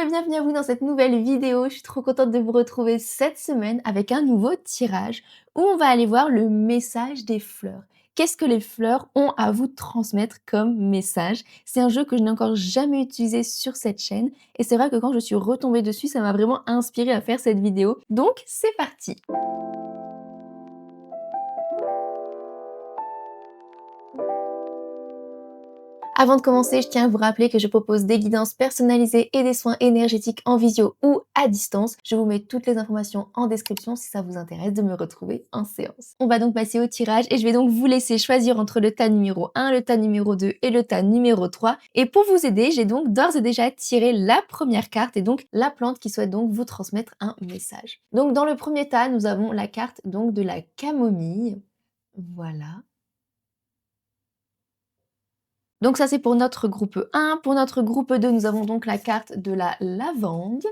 et bienvenue à vous dans cette nouvelle vidéo. Je suis trop contente de vous retrouver cette semaine avec un nouveau tirage où on va aller voir le message des fleurs. Qu'est-ce que les fleurs ont à vous transmettre comme message? C'est un jeu que je n'ai encore jamais utilisé sur cette chaîne et c'est vrai que quand je suis retombée dessus, ça m'a vraiment inspirée à faire cette vidéo. Donc c'est parti! Avant de commencer, je tiens à vous rappeler que je propose des guidances personnalisées et des soins énergétiques en visio ou à distance. Je vous mets toutes les informations en description si ça vous intéresse de me retrouver en séance. On va donc passer au tirage et je vais donc vous laisser choisir entre le tas numéro 1, le tas numéro 2 et le tas numéro 3. Et pour vous aider, j'ai donc d'ores et déjà tiré la première carte et donc la plante qui souhaite donc vous transmettre un message. Donc dans le premier tas, nous avons la carte donc de la camomille. Voilà. Donc ça, c'est pour notre groupe 1. Pour notre groupe 2, nous avons donc la carte de la lavande.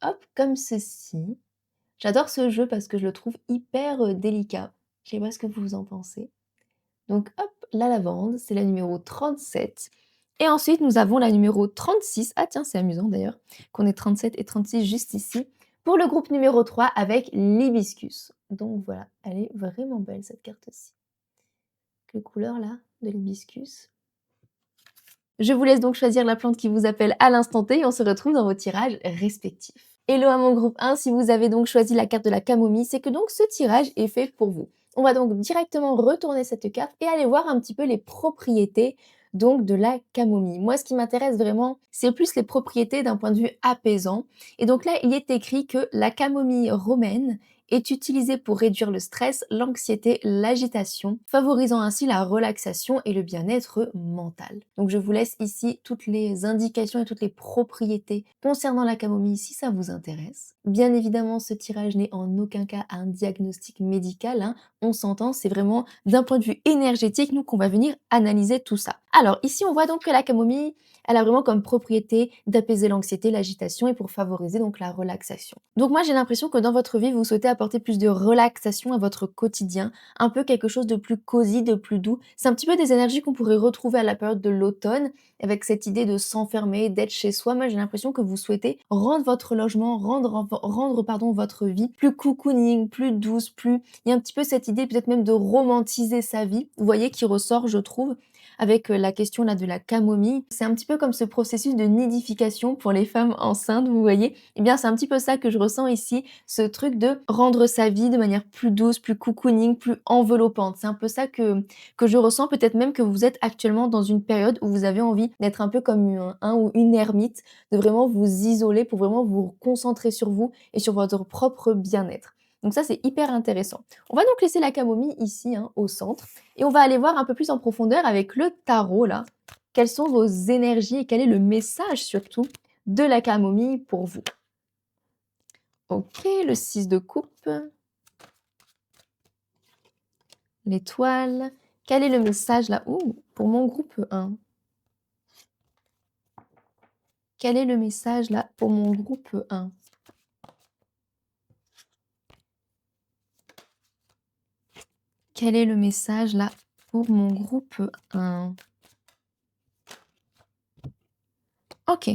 Hop, comme ceci. J'adore ce jeu parce que je le trouve hyper délicat. Je sais pas ce que vous en pensez. Donc hop, la lavande, c'est la numéro 37. Et ensuite, nous avons la numéro 36. Ah tiens, c'est amusant d'ailleurs qu'on ait 37 et 36 juste ici. Pour le groupe numéro 3 avec l'hibiscus. Donc voilà, elle est vraiment belle cette carte-ci. Les couleurs là de l'hibiscus. Je vous laisse donc choisir la plante qui vous appelle à l'instant T et on se retrouve dans vos tirages respectifs. Hello à mon groupe 1, si vous avez donc choisi la carte de la camomille, c'est que donc ce tirage est fait pour vous. On va donc directement retourner cette carte et aller voir un petit peu les propriétés donc de la camomille. Moi, ce qui m'intéresse vraiment, c'est plus les propriétés d'un point de vue apaisant. Et donc là, il est écrit que la camomille romaine est utilisée pour réduire le stress, l'anxiété, l'agitation, favorisant ainsi la relaxation et le bien-être mental. Donc je vous laisse ici toutes les indications et toutes les propriétés concernant la camomille si ça vous intéresse. Bien évidemment, ce tirage n'est en aucun cas un diagnostic médical, hein. On s'entend, c'est vraiment d'un point de vue énergétique, nous, qu'on va venir analyser tout ça. Alors ici, on voit donc que la camomille, elle a vraiment comme propriété d'apaiser l'anxiété, l'agitation et pour favoriser donc la relaxation. Donc moi, j'ai l'impression que dans votre vie, vous souhaitez apporter plus de relaxation à votre quotidien, un peu quelque chose de plus cosy, de plus doux. C'est un petit peu des énergies qu'on pourrait retrouver à la période de l'automne, avec cette idée de s'enfermer, d'être chez soi. Moi, j'ai l'impression que vous souhaitez rendre votre logement, rendre pardon, votre vie plus cocooning, plus douce, plus... Il y a un petit peu cette idée peut-être même de romantiser sa vie, vous voyez, qui ressort, je trouve, avec la question là de la camomille. C'est un petit peu comme ce processus de nidification pour les femmes enceintes, vous voyez. Eh bien, c'est un petit peu ça que je ressens ici, ce truc de rendre sa vie de manière plus douce, plus cocooning, plus enveloppante. C'est un peu ça que je ressens, peut-être même que vous êtes actuellement dans une période où vous avez envie d'être un peu comme un ou une ermite, de vraiment vous isoler pour vraiment vous concentrer sur vous et sur votre propre bien-être. Donc ça, c'est hyper intéressant. On va donc laisser la camomille ici, hein, au centre, et on va aller voir un peu plus en profondeur avec le tarot, là. Quelles sont vos énergies et quel est le message, surtout, de la camomille pour vous? Ok, le 6 de coupe, l'étoile. Quel est le message, là? Ouh, pour mon groupe 1. Quel est le message, là, pour mon groupe 1? Quel est le message, là, pour mon groupe 1? Ok.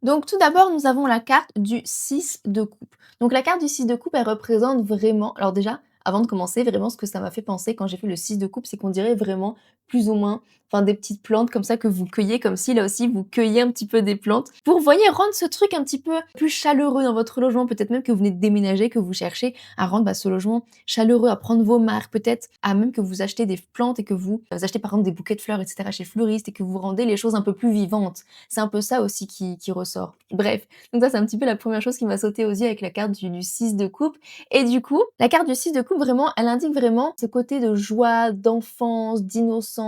Donc tout d'abord, nous avons la carte du 6 de coupe. Donc la carte du 6 de coupe, elle représente vraiment... Alors déjà, avant de commencer, vraiment ce que ça m'a fait penser quand j'ai fait le 6 de coupe, c'est qu'on dirait vraiment plus ou moins, enfin, des petites plantes comme ça que vous cueillez, comme si là aussi vous cueillez un petit peu des plantes pour, vous voyez, rendre ce truc un petit peu plus chaleureux dans votre logement. Peut-être même que vous venez de déménager, que vous cherchez à rendre ce logement chaleureux, à prendre vos marques, peut-être à même que vous achetez des plantes et que vous achetez par exemple des bouquets de fleurs, etc. chez fleuriste et que vous rendez les choses un peu plus vivantes. C'est un peu ça aussi qui ressort. Bref, donc ça c'est un petit peu la première chose qui m'a sauté aux yeux avec la carte du 6 de coupe. Et du coup, la carte du 6 de coupe, vraiment, elle indique vraiment ce côté de joie, d'enfance, d'innocence.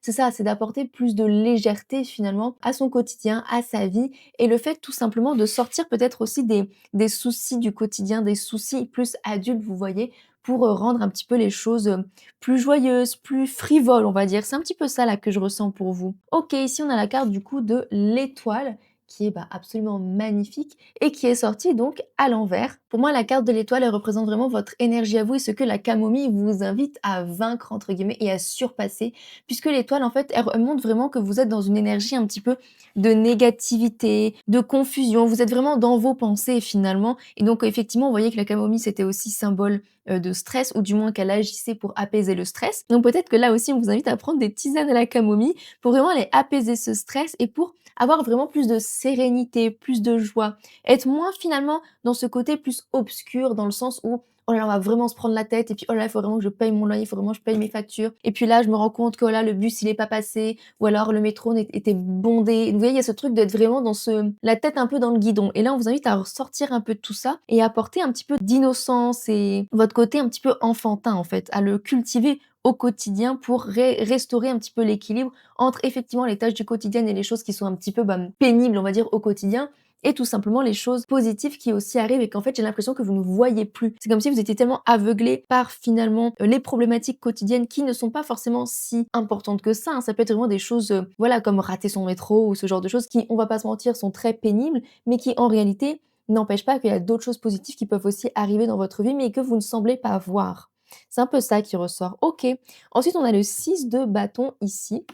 C'est ça, c'est d'apporter plus de légèreté finalement à son quotidien, à sa vie. Et le fait tout simplement de sortir peut-être aussi des soucis du quotidien, des soucis plus adultes, vous voyez, pour rendre un petit peu les choses plus joyeuses, plus frivoles, on va dire. C'est un petit peu ça là que je ressens pour vous. Ok, ici on a la carte du coup de l'étoile qui est, bah, absolument magnifique et qui est sortie donc à l'envers. Pour moi, la carte de l'étoile, elle représente vraiment votre énergie à vous et ce que la camomille vous invite à «vaincre» entre guillemets et à surpasser. Puisque l'étoile, en fait, elle montre vraiment que vous êtes dans une énergie un petit peu de négativité, de confusion. Vous êtes vraiment dans vos pensées finalement et donc effectivement, vous voyez que la camomille, c'était aussi symbole, de stress ou du moins qu'elle agissait pour apaiser le stress. Donc peut-être que là aussi, on vous invite à prendre des tisanes à la camomille pour vraiment aller apaiser ce stress et pour avoir vraiment plus de sérénité, plus de joie, être moins finalement dans ce côté plus obscur dans le sens où: «Oh là là, on va vraiment se prendre la tête et puis oh là là, il faut vraiment que je paye mon loyer, il faut vraiment que je paye mes factures et puis là, je me rends compte que, oh là, le bus, il est pas passé ou alors le métro était bondé». Vous voyez, il y a ce truc d'être vraiment dans ce la tête un peu dans le guidon et là, on vous invite à ressortir un peu de tout ça et à apporter un petit peu d'innocence et votre côté un petit peu enfantin, en fait, à le cultiver au quotidien pour restaurer un petit peu l'équilibre entre effectivement les tâches du quotidien et les choses qui sont un petit peu, bah, pénibles, on va dire, au quotidien et tout simplement les choses positives qui aussi arrivent et qu'en fait, j'ai l'impression que vous ne voyez plus. C'est comme si vous étiez tellement aveuglé par finalement, les problématiques quotidiennes qui ne sont pas forcément si importantes que ça, hein. Ça peut être vraiment des choses, voilà, comme rater son métro ou ce genre de choses qui, on va pas se mentir, sont très pénibles, mais qui en réalité n'empêchent pas qu'il y a d'autres choses positives qui peuvent aussi arriver dans votre vie, mais que vous ne semblez pas voir. C'est un peu ça qui ressort. OK. Ensuite, on a le 6 de bâton ici.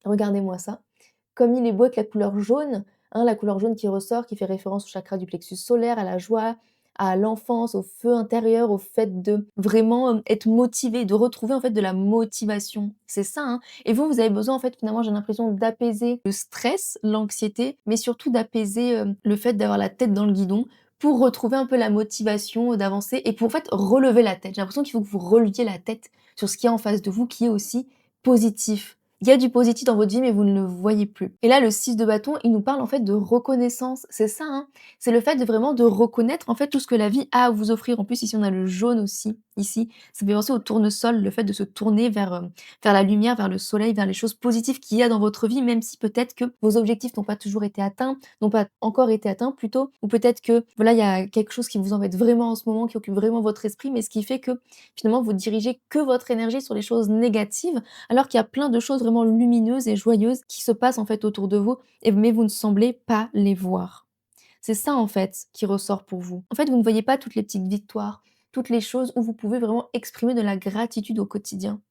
Regardez-moi ça. Comme il est beau avec la couleur jaune, hein, la couleur jaune qui ressort, qui fait référence au chakra du plexus solaire, à la joie, à l'enfance, au feu intérieur, au fait de vraiment, être motivé, de retrouver en fait de la motivation. C'est ça, hein, et vous, vous avez besoin en fait finalement, j'ai l'impression d'apaiser le stress, l'anxiété, mais surtout d'apaiser, le fait d'avoir la tête dans le guidon pour retrouver un peu la motivation, d'avancer et pour en fait relever la tête. J'ai l'impression qu'il faut que vous releviez la tête sur ce qu'il y a en face de vous qui est aussi positif. Il y a du positif dans votre vie, mais vous ne le voyez plus. Et là, le 6 de bâton, il nous parle en fait de reconnaissance. C'est ça, hein. C'est le fait de vraiment de reconnaître en fait tout ce que la vie a à vous offrir. En plus, ici, on a le jaune aussi, ici. Ça fait penser au tournesol, le fait de se tourner vers la lumière, vers le soleil, vers les choses positives qu'il y a dans votre vie, même si peut-être que vos objectifs n'ont pas toujours été atteints, n'ont pas encore été atteints plutôt, ou peut-être que voilà, il y a quelque chose qui vous embête vraiment en ce moment, qui occupe vraiment votre esprit, mais ce qui fait que finalement vous dirigez que votre énergie sur les choses négatives alors qu'il y a plein de choses vraiment lumineuses et joyeuses qui se passent en fait autour de vous, mais vous ne semblez pas les voir. C'est ça en fait qui ressort pour vous. En fait, vous ne voyez pas toutes les petites victoires, toutes les choses où vous pouvez vraiment exprimer de la gratitude au quotidien.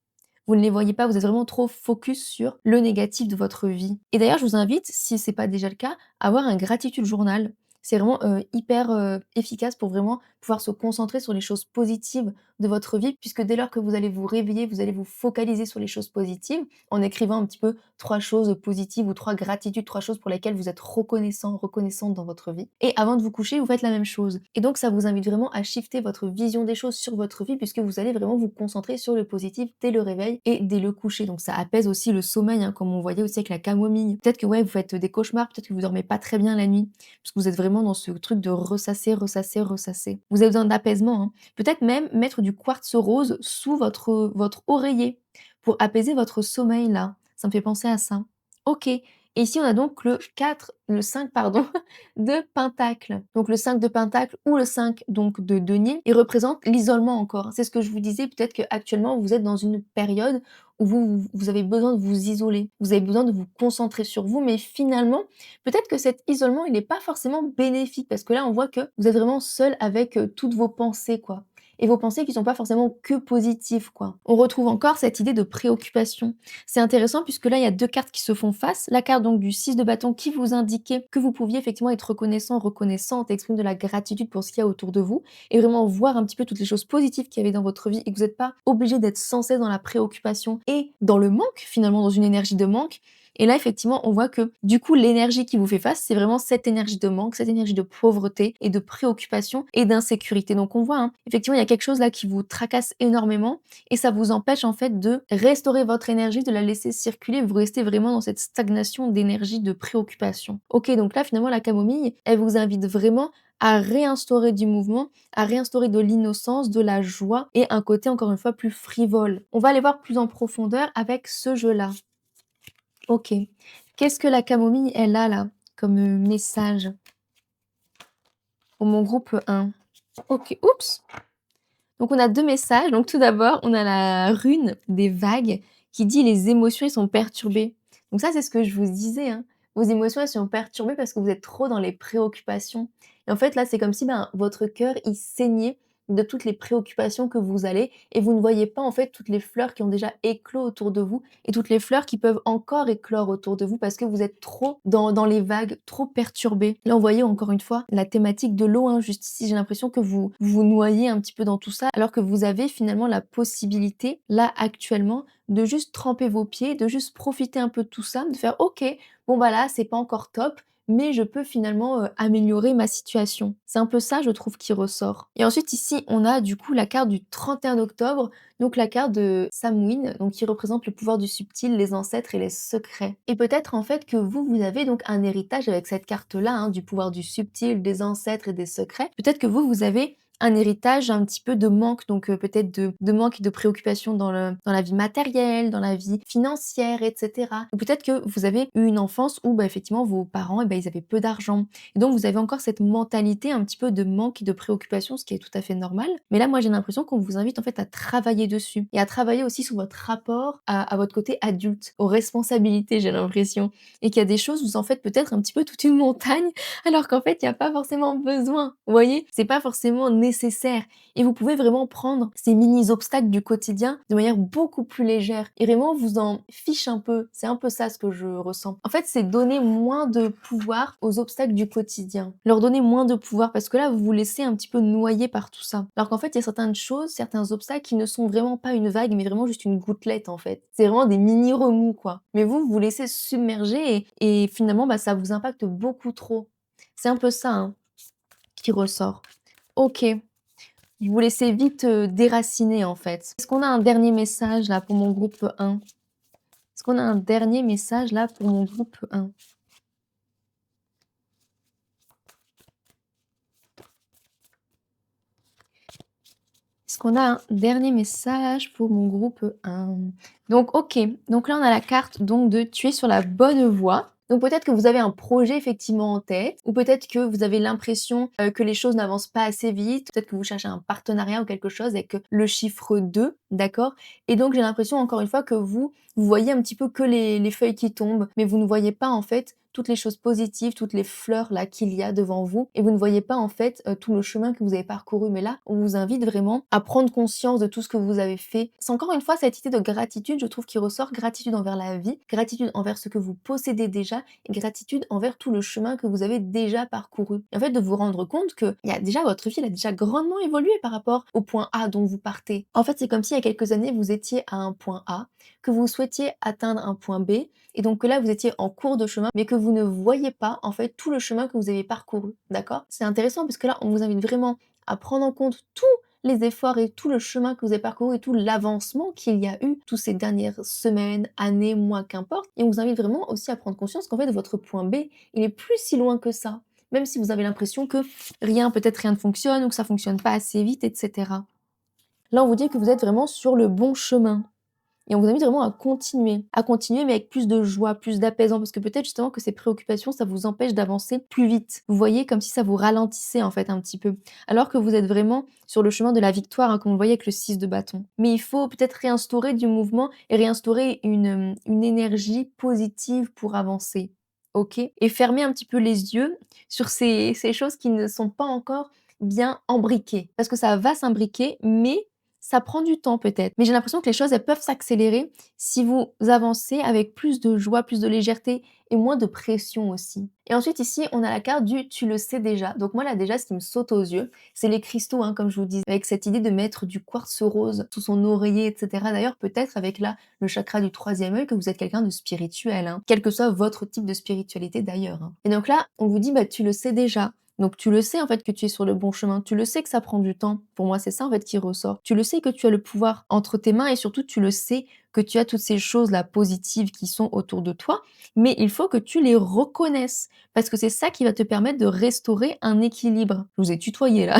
Vous ne les voyez pas, vous êtes vraiment trop focus sur le négatif de votre vie. Et d'ailleurs, je vous invite, si c'est pas déjà le cas, à avoir un gratitude journal. C'est vraiment hyper efficace pour vraiment pouvoir se concentrer sur les choses positives de votre vie, puisque dès lors que vous allez vous réveiller, vous allez vous focaliser sur les choses positives en écrivant un petit peu trois choses positives ou trois gratitudes, trois choses pour lesquelles vous êtes reconnaissant, reconnaissante dans votre vie. Et avant de vous coucher, vous faites la même chose. Et donc, ça vous invite vraiment à shifter votre vision des choses sur votre vie, puisque vous allez vraiment vous concentrer sur le positif dès le réveil et dès le coucher. Donc, ça apaise aussi le sommeil, hein, comme on voyait aussi avec la camomille. Peut-être que ouais, vous faites des cauchemars, peut-être que vous dormez pas très bien la nuit, parce que vous êtes vraiment dans ce truc de ressasser, ressasser, ressasser. Vous avez besoin d'apaisement, hein. Peut-être même mettre du quartz rose sous votre oreiller pour apaiser votre sommeil là. Ça me fait penser à ça. OK. Et ici, on a donc le 5 pardon, de pentacle. Donc le 5 de pentacle ou le 5 donc de denier, il représente l'isolement encore. C'est ce que je vous disais, peut-être qu'actuellement vous êtes dans une période où vous avez besoin de vous isoler. Vous avez besoin de vous concentrer sur vous, mais finalement, peut-être que cet isolement, il n'est pas forcément bénéfique parce que là, on voit que vous êtes vraiment seul avec, toutes vos pensées, quoi. Et vos pensées qui sont pas forcément que positives, quoi. On retrouve encore cette idée de préoccupation. C'est intéressant puisque là, il y a 2 cartes qui se font face. La carte donc du 6 de bâton qui vous indiquait que vous pouviez effectivement être reconnaissant, reconnaissante, exprimer de la gratitude pour ce qu'il y a autour de vous et vraiment voir un petit peu toutes les choses positives qu'il y avait dans votre vie et que vous n'êtes pas obligé d'être sans cesse dans la préoccupation et dans le manque, finalement, dans une énergie de manque. Et là, effectivement, on voit que du coup, l'énergie qui vous fait face, c'est vraiment cette énergie de manque, cette énergie de pauvreté et de préoccupation et d'insécurité. Donc on voit, hein, effectivement, il y a quelque chose là qui vous tracasse énormément et ça vous empêche en fait de restaurer votre énergie, de la laisser circuler. Vous restez vraiment dans cette stagnation d'énergie, de préoccupation. Ok, donc là, finalement, la camomille, elle vous invite vraiment à réinstaurer du mouvement, à réinstaurer de l'innocence, de la joie et un côté encore une fois plus frivole. On va aller voir plus en profondeur avec ce jeu-là. OK. Qu'est-ce que la camomille, elle a là, comme, message pour mon groupe 1? OK, oups! Donc on a 2 messages. Donc tout d'abord, on a la rune des vagues qui dit: «Les émotions, elles sont perturbées». Donc ça, c'est ce que je vous disais, hein. Vos émotions, elles sont perturbées parce que vous êtes trop dans les préoccupations et en fait, là, c'est comme si, ben, votre cœur, il saignait de toutes les préoccupations que vous allez et vous ne voyez pas, en fait, toutes les fleurs qui ont déjà éclos autour de vous et toutes les fleurs qui peuvent encore éclore autour de vous parce que vous êtes trop dans les vagues, trop perturbés. Là, on voyait encore une fois la thématique de l'eau, hein, juste ici, j'ai l'impression que vous vous noyez un petit peu dans tout ça alors que vous avez finalement la possibilité, là, actuellement, de juste tremper vos pieds, de juste profiter un peu de tout ça, de faire: «OK, bon, bah, là, c'est pas encore top, mais je peux finalement, améliorer ma situation». C'est un peu ça, je trouve, qui ressort et ensuite ici, on a du coup la carte du 31 octobre, donc la carte de Samhain, donc qui représente le pouvoir du subtil, les ancêtres et les secrets et peut-être, en fait, que vous avez donc un héritage avec cette carte-là, hein, du pouvoir du subtil, des ancêtres et des secrets. Peut-être que vous avez un héritage un petit peu de manque, donc peut-être de manque et de préoccupation dans la vie matérielle, dans la vie financière et cetera. Ou peut-être que vous avez eu une enfance où, bah, effectivement, vos parents, et bah, ils avaient peu d'argent et donc vous avez encore cette mentalité un petit peu de manque et de préoccupation, ce qui est tout à fait normal. Mais là, moi, j'ai l'impression qu'on vous invite, en fait, à travailler dessus et à travailler aussi sur votre rapport à votre côté adulte, aux responsabilités, j'ai l'impression et qu'il y a des choses, vous en faites peut-être un petit peu toute une montagne alors qu'en fait, il y a pas forcément besoin. Vous voyez? C'est pas forcément nécessaire et vous pouvez vraiment prendre ces mini obstacles du quotidien de manière beaucoup plus légère et vraiment vous en fiche un peu. C'est un peu ça ce que je ressens. En fait, c'est donner moins de pouvoir aux obstacles du quotidien. Leur donner moins de pouvoir parce que là, vous vous laissez un petit peu noyer par tout ça. Alors qu'en fait, il y a certaines choses, certains obstacles qui ne sont vraiment pas une vague, mais vraiment juste une gouttelette en fait. C'est vraiment des mini remous quoi. Mais vous vous laissez submerger et finalement, bah, ça vous impacte beaucoup trop. C'est un peu ça, hein, qui ressort. OK, vous laissez vite, déraciner, en fait. Est-ce qu'on a un dernier message, là, pour mon groupe 1? Est-ce qu'on a un dernier message, là, pour mon groupe 1? Est-ce qu'on a un dernier message pour mon groupe 1? Donc OK, donc là, on a la carte donc de «Tu es sur la bonne voie». Donc peut-être que vous avez un projet effectivement en tête ou peut-être que vous avez l'impression, que les choses n'avancent pas assez vite. Peut-être que vous cherchez un partenariat ou quelque chose avec, le chiffre 2, d'accord? Et donc j'ai l'impression encore une fois que vous voyez un petit peu que les feuilles qui tombent, mais vous ne voyez pas en fait toutes les choses positives, toutes les fleurs là qu'il y a devant vous et vous ne voyez pas en fait, tout le chemin que vous avez parcouru. Mais là, on vous invite vraiment à prendre conscience de tout ce que vous avez fait. C'est encore une fois cette idée de gratitude, je trouve, qui ressort. Gratitude envers la vie, gratitude envers ce que vous possédez déjà et gratitude envers tout le chemin que vous avez déjà parcouru. Et en fait, de vous rendre compte que il y a déjà votre vie, elle a déjà grandement évolué par rapport au point A dont vous partez. En fait, c'est comme si il y a quelques années, vous étiez à un point A, que vous souhaitiez atteindre un point B et donc que là, vous étiez en cours de chemin, mais que vous ne voyez pas, en fait, tout le chemin que vous avez parcouru, d'accord? C'est intéressant parce que là, on vous invite vraiment à prendre en compte tous les efforts et tout le chemin que vous avez parcouru et tout l'avancement qu'il y a eu tous ces dernières semaines, années, mois, qu'importe. Et on vous invite vraiment aussi à prendre conscience qu'en fait, votre point B, il est plus si loin que ça. Même si vous avez l'impression que peut-être rien ne fonctionne ou que ça fonctionne pas assez vite, etc. Là, on vous dit que vous êtes vraiment sur le bon chemin. Et on vous invite vraiment à continuer mais avec plus de joie, plus d'apaisement parce que peut-être justement que ces préoccupations, ça vous empêche d'avancer plus vite. Vous voyez comme si ça vous ralentissait en fait un petit peu. Alors que vous êtes vraiment sur le chemin de la victoire, hein, comme on le voyait avec le 6 de bâton. Mais il faut peut-être réinstaurer du mouvement et réinstaurer une énergie positive pour avancer. OK? Et fermer un petit peu les yeux sur ces choses qui ne sont pas encore bien embriquées. Parce que ça va s'imbriquer, mais ça prend du temps peut-être, mais j'ai l'impression que les choses, elles peuvent s'accélérer si vous avancez avec plus de joie, plus de légèreté et moins de pression aussi. Et ensuite ici, on a la carte du «tu le sais déjà». Donc moi là déjà, ce qui me saute aux yeux, c'est les cristaux, hein, comme je vous disais, avec cette idée de mettre du quartz rose sous son oreiller et cetera. D'ailleurs, peut-être avec là, le chakra du troisième œil, que vous êtes quelqu'un de spirituel, hein, quel que soit votre type de spiritualité d'ailleurs, hein. Et donc là, on vous dit: «Bah, tu le sais déjà». Donc tu le sais en fait que tu es sur le bon chemin, tu le sais que ça prend du temps. Pour moi, c'est ça en fait qui ressort. Tu le sais que tu as le pouvoir entre tes mains et surtout tu le sais que tu as toutes ces choses-là positives qui sont autour de toi, mais il faut que tu les reconnaisses parce que c'est ça qui va te permettre de restaurer un équilibre. Je vous ai tutoyé là.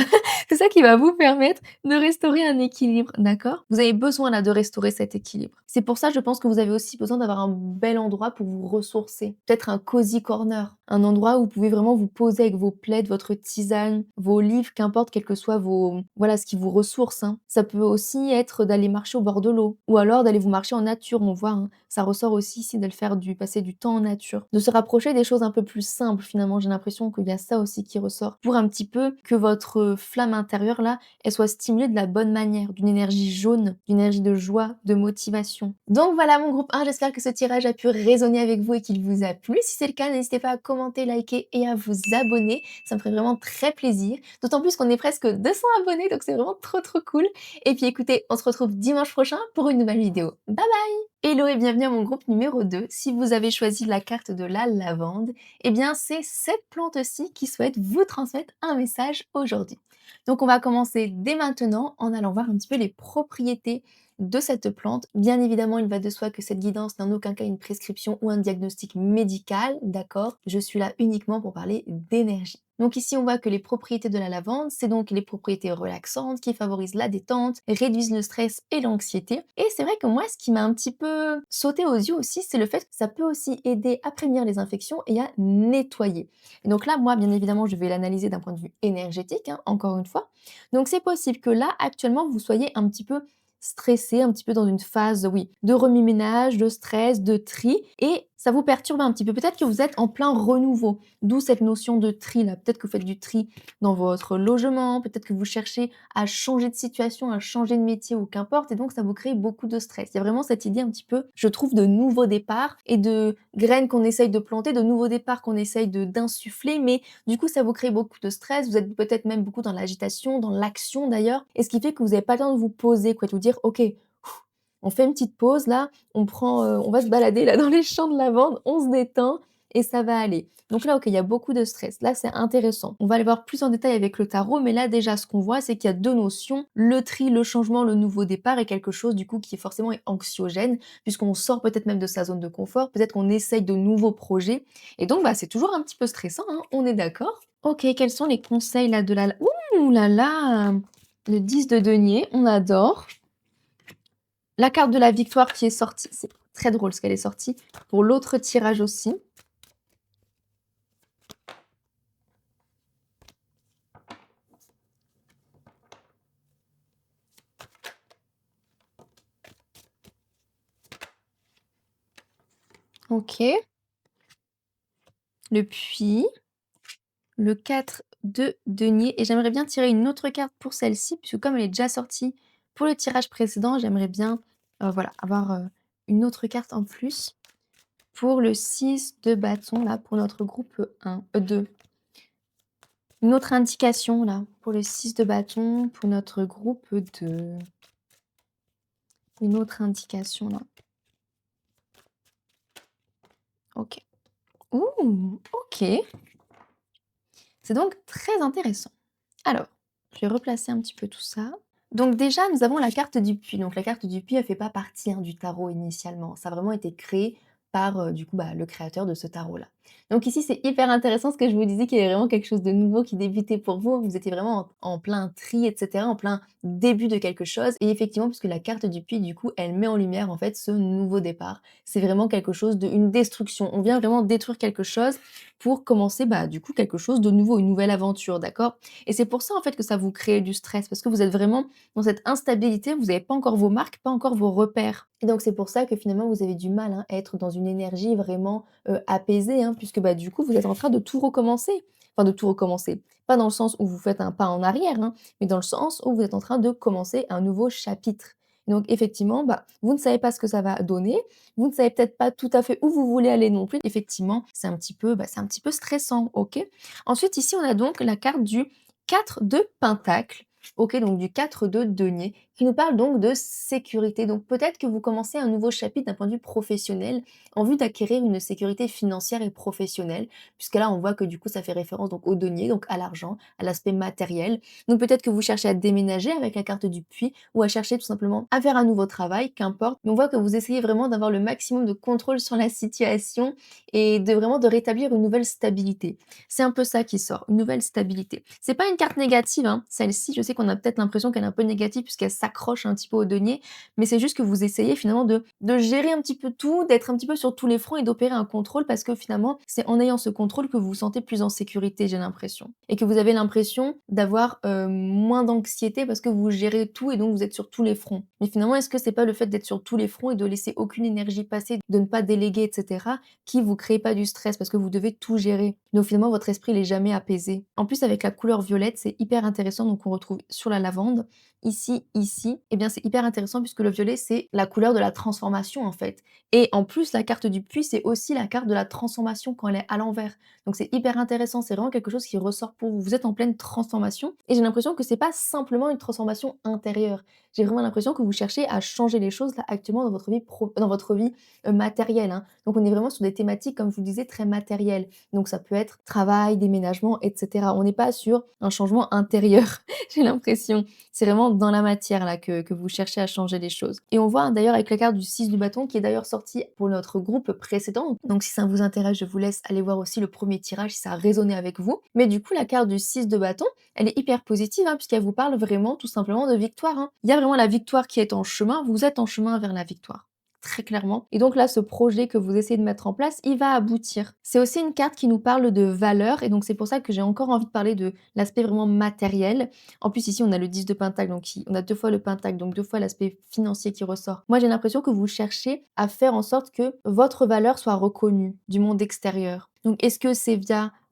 C'est ça qui va vous permettre de restaurer un équilibre, d'accord? Vous avez besoin là de restaurer cet équilibre. C'est pour ça, je pense que vous avez aussi besoin d'avoir un bel endroit pour vous ressourcer. Peut-être un cozy corner, un endroit où vous pouvez vraiment vous poser avec vos plaids, votre tisane, vos livres, qu'importe, quels que soient vos voilà, ce qui vous ressource, hein. Ça peut aussi être d'aller marcher au bord de l'eau ou alors d'aller vous marcher marcher en nature, on voit, hein. Ça ressort aussi ici de le faire passer du temps en nature, de se rapprocher des choses un peu plus simples finalement. J'ai l'impression qu'il y a ça aussi qui ressort pour un petit peu que votre flamme intérieure là, elle soit stimulée de la bonne manière, d'une énergie jaune, d'une énergie de joie, de motivation. Donc voilà mon groupe 1, j'espère que ce tirage a pu résonner avec vous et qu'il vous a plu. Si c'est le cas, n'hésitez pas à commenter, liker et à vous abonner. Ça me ferait vraiment très plaisir. D'autant plus qu'on est presque 200 abonnés, donc c'est vraiment trop cool. Et puis écoutez, on se retrouve dimanche prochain pour une nouvelle vidéo. Bye bye! Hello et bienvenue à mon groupe numéro 2. Si vous avez choisi la carte de la lavande, eh bien c'est cette plante-ci qui souhaite vous transmettre un message aujourd'hui. Donc on va commencer dès maintenant en allant voir un petit peu les propriétés de cette plante. Bien évidemment, il va de soi que cette guidance n'est en aucun cas une prescription ou un diagnostic médical, d'accord? Je suis là uniquement pour parler d'énergie. Donc ici, on voit que les propriétés de la lavande, c'est donc les propriétés relaxantes qui favorisent la détente, réduisent le stress et l'anxiété. Et c'est vrai que moi, ce qui m'a un petit peu sauté aux yeux aussi, c'est le fait que ça peut aussi aider à prévenir les infections et à nettoyer. Et donc là, moi, bien évidemment, je vais l'analyser d'un point de vue énergétique, hein, encore une fois. Donc c'est possible que là, actuellement, vous soyez un petit peu stressé, un petit peu dans une phase, oui, de remue-ménage, de stress, de tri, et ça vous perturbe un petit peu. Peut-être que vous êtes en plein renouveau, d'où cette notion de tri là. Peut-être que vous faites du tri dans votre logement, peut-être que vous cherchez à changer de situation, à changer de métier ou qu'importe, et donc ça vous crée beaucoup de stress. Il y a vraiment cette idée un petit peu, je trouve, de nouveau départ et de graines qu'on essaye de planter, de nouveaux départs qu'on essaye d'insuffler, mais du coup ça vous crée beaucoup de stress, vous êtes peut-être même beaucoup dans l'agitation, dans l'action d'ailleurs, et ce qui fait que vous n'avez pas le temps de vous poser, quoi, de vous dire ok, on fait une petite pause là, on va se balader là dans les champs de lavande, on se détend et ça va aller. Donc là, OK, il y a beaucoup de stress. Là, c'est intéressant. On va aller voir plus en détail avec le tarot, mais là déjà ce qu'on voit, c'est qu'il y a 2 notions, le tri, le changement, le nouveau départ et quelque chose du coup qui est forcément anxiogène puisqu'on sort peut-être même de sa zone de confort, peut-être qu'on essaye de nouveaux projets et donc bah, c'est toujours un petit peu stressant, hein, on est d'accord? OK, quels sont les conseils là de la ouh là là! Le 10 de denier, on adore. La carte de la victoire qui est sortie, c'est très drôle ce qu'elle est sortie, pour l'autre tirage aussi. OK. Le puits, le 4 de denier et j'aimerais bien tirer une autre carte pour celle-ci puisque comme elle est déjà sortie pour le tirage précédent, j'aimerais bien, voilà, avoir, une autre carte en plus pour le 6 de bâton là, pour notre groupe, 1, 2. Une autre indication là, pour le 6 de bâton, pour notre groupe 2. Une autre indication là. OK. Ouh! OK. C'est donc très intéressant. Alors, je vais replacer un petit peu tout ça. Donc déjà, nous avons la carte du puits. Donc la carte du puits, elle fait pas partie, hein, du tarot initialement. Ça a vraiment été créé par, du coup, bah, le créateur de ce tarot-là. Donc ici, c'est hyper intéressant ce que je vous disais qu'il y avait vraiment quelque chose de nouveau qui débutait pour vous. Vous étiez vraiment en plein tri et cetera, en plein début de quelque chose et effectivement, puisque la carte du puits, du coup, elle met en lumière, en fait, ce nouveau départ. C'est vraiment quelque chose une destruction. On vient vraiment détruire quelque chose pour commencer, bah, du coup, quelque chose de nouveau, une nouvelle aventure, d'accord? Et c'est pour ça, en fait, que ça vous crée du stress parce que vous êtes vraiment dans cette instabilité, vous n'avez pas encore vos marques, pas encore vos repères. Et donc c'est pour ça que finalement vous avez du mal, hein, à être dans une énergie vraiment, apaisée, hein, puisque, bah, du coup vous êtes en train de tout recommencer. Enfin de tout recommencer, pas dans le sens où vous faites un pas en arrière, hein, mais dans le sens où vous êtes en train de commencer un nouveau chapitre. Et donc effectivement, bah, vous ne savez pas ce que ça va donner, vous ne savez peut-être pas tout à fait où vous voulez aller non plus. Effectivement, c'est un petit peu, bah, c'est un petit peu stressant, OK? Ensuite ici on a donc la carte du 4 de pentacle. OK, donc du 4 de denier, qui nous parle donc de sécurité. Donc peut-être que vous commencez un nouveau chapitre d'un point de vue professionnel, en vue d'acquérir une sécurité financière et professionnelle, puisque là on voit que du coup ça fait référence donc au denier, donc à l'argent, à l'aspect matériel. Donc peut-être que vous cherchez à déménager avec la carte du puits, ou à chercher tout simplement à faire un nouveau travail, qu'importe. Mais on voit que vous essayez vraiment d'avoir le maximum de contrôle sur la situation et de vraiment de rétablir une nouvelle stabilité. C'est un peu ça qui sort, une nouvelle stabilité. C'est pas une carte négative, hein, celle-ci, je sais sais qu'on a peut-être l'impression qu'elle est un peu négative puisqu'elle s'accroche un petit peu au denier, mais c'est juste que vous essayez finalement de gérer un petit peu tout, d'être un petit peu sur tous les fronts et d'opérer un contrôle parce que finalement, c'est en ayant ce contrôle que vous vous sentez plus en sécurité, j'ai l'impression. Et que vous avez l'impression d'avoir, moins d'anxiété parce que vous gérez tout et donc vous êtes sur tous les fronts. Mais finalement, est-ce que c'est pas le fait d'être sur tous les fronts et de laisser aucune énergie passer, de ne pas déléguer et cetera, qui vous crée pas du stress? Parce que vous devez tout gérer. Donc finalement, votre esprit, il est jamais apaisé. En plus, avec la couleur violette, c'est hyper intéressant, donc on retrouve sur la lavande, ici, eh bien, c'est hyper intéressant puisque le violet, c'est la couleur de la transformation, en fait. Et en plus, la carte du puits, c'est aussi la carte de la transformation quand elle est à l'envers. Donc c'est hyper intéressant, c'est vraiment quelque chose qui ressort pour vous. Vous êtes en pleine transformation et j'ai l'impression que c'est pas simplement une transformation intérieure. J'ai vraiment l'impression que vous cherchez à changer les choses là actuellement dans votre vie matérielle, hein. Donc on est vraiment sur des thématiques, comme je vous le disais, très matérielles. Donc ça peut être travail, déménagement, etc. On n'est pas sur un changement intérieur, j'ai l'impression. C'est vraiment dans la matière là que vous cherchez à changer les choses. Et on voit, hein, d'ailleurs avec la carte du 6 du bâton qui est d'ailleurs sortie pour notre groupe précédent. Donc si ça vous intéresse, je vous laisse aller voir aussi le premier tirage si ça a résonné avec vous. Mais du coup, la carte du 6 de bâton, elle est hyper positive, hein, puisqu'elle vous parle vraiment tout simplement de victoire, hein. Il y a vraiment la victoire qui est en chemin, vous êtes en chemin vers la victoire. Très clairement. Et donc là, ce projet que vous essayez de mettre en place, il va aboutir. C'est aussi une carte qui nous parle de valeur et donc c'est pour ça que j'ai encore envie de parler de l'aspect vraiment matériel. En plus, ici, on a le 10 de pentacle, donc on a 2 fois le pentacle, donc 2 fois l'aspect financier qui ressort. Moi, j'ai l'impression que vous cherchez à faire en sorte que votre valeur soit reconnue du monde extérieur. Donc, est-ce que c'est